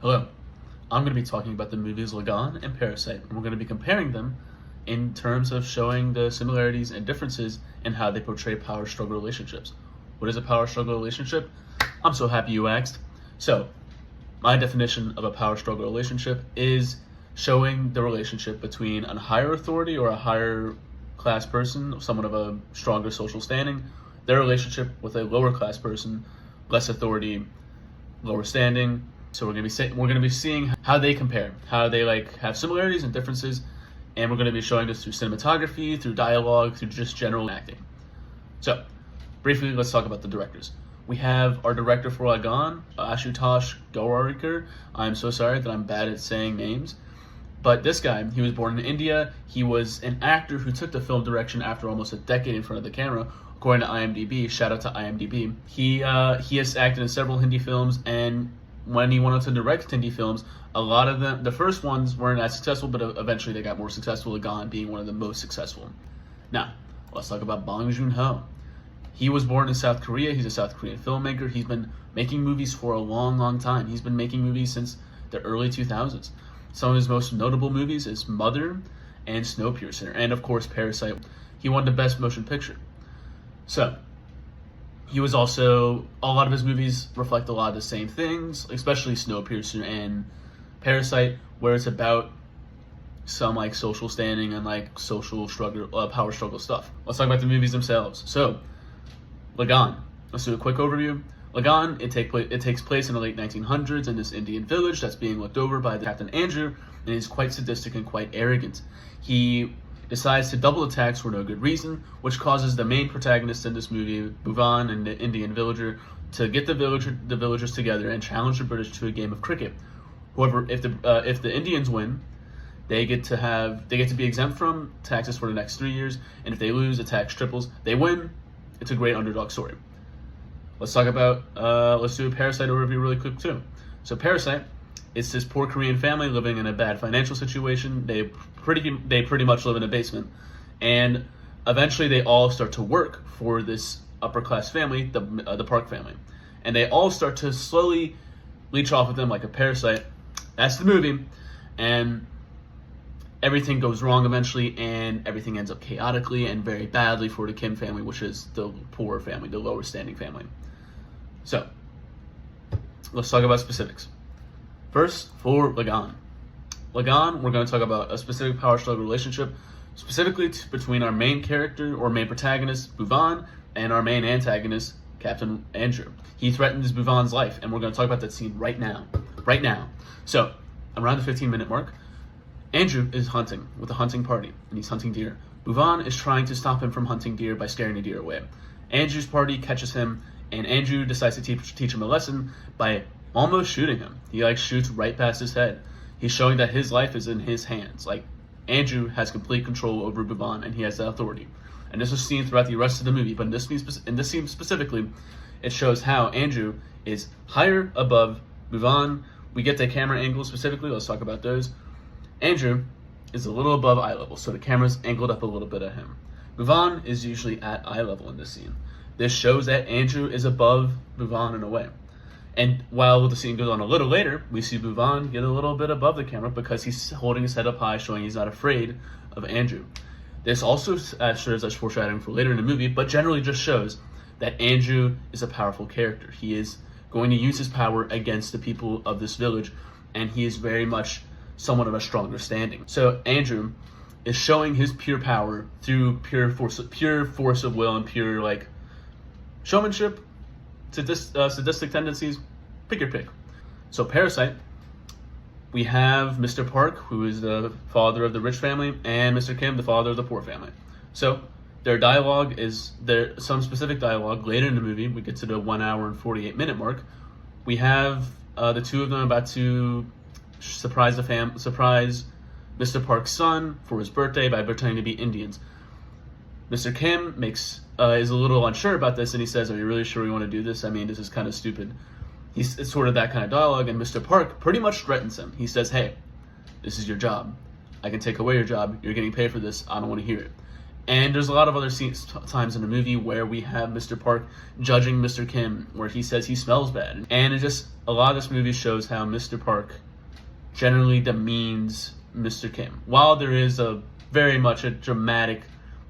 Hello, I'm going to be talking about the movies Lagaan and Parasite, and we're going to be comparing them in terms of showing the similarities and differences in how they portray power struggle relationships. What is a power struggle relationship? I'm so happy you asked. So, my definition of a power struggle relationship is showing the relationship between a higher authority or a higher class person, someone of a stronger social standing, their relationship with a lower class person, less authority, lower standing. So we're gonna be seeing how they compare, how they have similarities and differences, and we're gonna be showing this through cinematography, through dialogue, through just general acting. So, briefly, let's talk about the directors. We have our director for Lagaan, Ashutosh Gowarikar. I'm so sorry that I'm bad at saying names, but this guy, he was born in India. He was an actor who took the film direction after almost a decade in front of the camera. According to IMDb, shout out to IMDb. He has acted in several Hindi films, and when he wanted to direct Hindi films, a lot of them, the first ones weren't as successful, but eventually they got more successful, Lagaan being one of the most successful. Now, let's talk about Bong Joon-ho. He was born in South Korea. He's a South Korean filmmaker. He's been making movies for a long, long time. He's been making movies since the early 2000s. Some of his most notable movies is Mother and Snowpiercer, and of course Parasite. He won the Best Motion Picture. So, he was also, a lot of his movies reflect a lot of the same things, especially Snowpiercer and Parasite, where it's about some social standing and social struggle, power struggle stuff. Let's talk about the movies themselves. So, Lagaan. Let's do a quick overview. Lagaan, it takes place in the late 1900s in this Indian village that's being looked over by the Captain Andrew, and he's quite sadistic and quite arrogant. He decides to double the tax for no good reason, which causes the main protagonist in this movie, Bhuvan and the Indian villager, to get the villagers together and challenge the British to a game of cricket. However, if the Indians win, they get to be exempt from taxes for the next 3 years, and if they lose, the tax triples. They win. It's a great underdog story. Let's do a Parasite overview really quick too. So Parasite, it's this poor Korean family living in a bad financial situation. They pretty much live in a basement, and eventually they all start to work for this upper class family, the Park family, and they all start to slowly leech off of them like a parasite. That's the movie, and everything goes wrong eventually, and everything ends up chaotically and very badly for the Kim family, which is the poor family, the lower standing family. So, let's talk about specifics. First, for Lagaan. Lagaan, we're going to talk about a specific power struggle relationship, specifically between our main character or main protagonist, Bhuvan, and our main antagonist, Captain Andrew. He threatens Bhuvan's life, and we're going to talk about that scene right now. Right now. So, around the 15-minute mark, Andrew is hunting with a hunting party, and he's hunting deer. Bhuvan is trying to stop him from hunting deer by scaring the deer away. Andrew's party catches him, and Andrew decides to teach him a lesson by almost shooting him. He shoots right past his head. He's showing that his life is in his hands. Andrew has complete control over Bhuvan, and he has that authority. And this is seen throughout the rest of the movie, but in this scene specifically, it shows how Andrew is higher above Bhuvan. We get the camera angle specifically. Let's talk about those. Andrew is a little above eye level, so the camera's angled up a little bit at him. Bhuvan is usually at eye level in this scene. This shows that Andrew is above Bhuvan in a way. And while the scene goes on a little later, we see Bhuvan get a little bit above the camera because he's holding his head up high, showing he's not afraid of Andrew. This also serves as foreshadowing for later in the movie, but generally just shows that Andrew is a powerful character. He is going to use his power against the people of this village, and he is very much someone of a stronger standing. So Andrew is showing his pure power through pure force of will and pure showmanship, sadistic tendencies, pick your pick. So Parasite, we have Mr. Park, who is the father of the rich family, and Mr. Kim, the father of the poor family. So their dialogue some specific dialogue later in the movie. We get to the 1 hour and 48-minute mark. We have the two of them about to surprise Mr. Park's son for his birthday by pretending to be Indians. Mr. Kim is a little unsure about this, and he says, "Are you really sure you want to do this? I mean, this is kind of stupid." It's sort of that kind of dialogue, and Mr. Park pretty much threatens him. He says, "Hey, this is your job. I can take away your job. You're getting paid for this. I don't want to hear it." And there's a lot of other times in the movie where we have Mr. Park judging Mr. Kim, where he says he smells bad. And a lot of this movie shows how Mr. Park generally demeans Mr. Kim. While there is very much a dramatic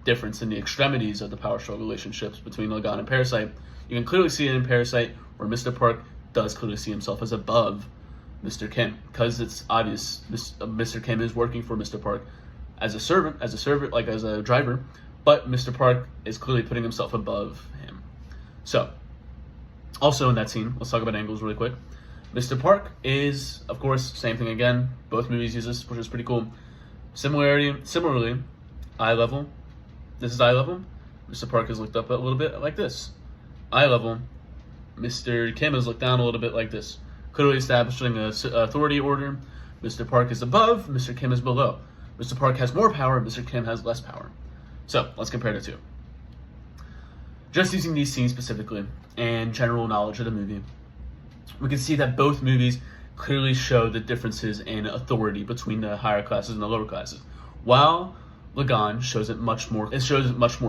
difference in the extremities of the power struggle relationships between Lagaan and Parasite, you can clearly see it in Parasite, where Mr. Park does clearly see himself as above Mr. Kim, because it's obvious Mr. Kim is working for Mr. Park as a servant, like as a driver, but Mr. Park is clearly putting himself above him. So, also in that scene, let's talk about angles really quick. Mr. Park is, of course, same thing again. Both movies use this, which is pretty cool. Similarly, eye level. This is eye level. Mr. Park is looked up a little bit like this. Eye level. Mr. Kim is looked down a little bit like this. Clearly establishing an authority order. Mr. Park is above, Mr. Kim is below. Mr. Park has more power, Mr. Kim has less power. So, let's compare the two. Just using these scenes specifically, and general knowledge of the movie, we can see that both movies clearly show the differences in authority between the higher classes and the lower classes. While Lagaan shows it much more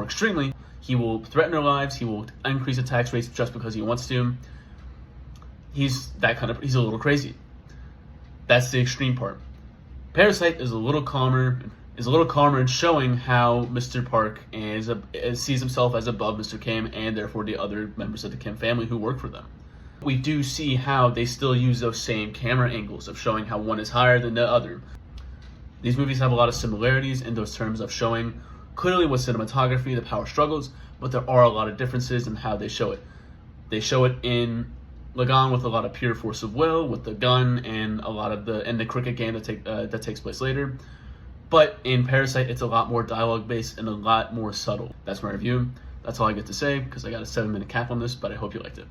extremely. He will threaten their lives, he will increase the tax rates just because he wants to. He's a little crazy. That's the extreme part. Parasite is a little calmer in showing how Mr. Park sees himself as above Mr. Kim and therefore the other members of the Kim family who work for them. We do see how they still use those same camera angles of showing how one is higher than the other. These movies have a lot of similarities in those terms of showing clearly with cinematography, the power struggles, but there are a lot of differences in how they show it. They show it in Lagaan with a lot of pure force of will, with the gun, and a lot of the cricket game that takes place later. But in Parasite, it's a lot more dialogue based and a lot more subtle. That's my review. That's all I get to say because I got a 7-minute cap on this, but I hope you liked it.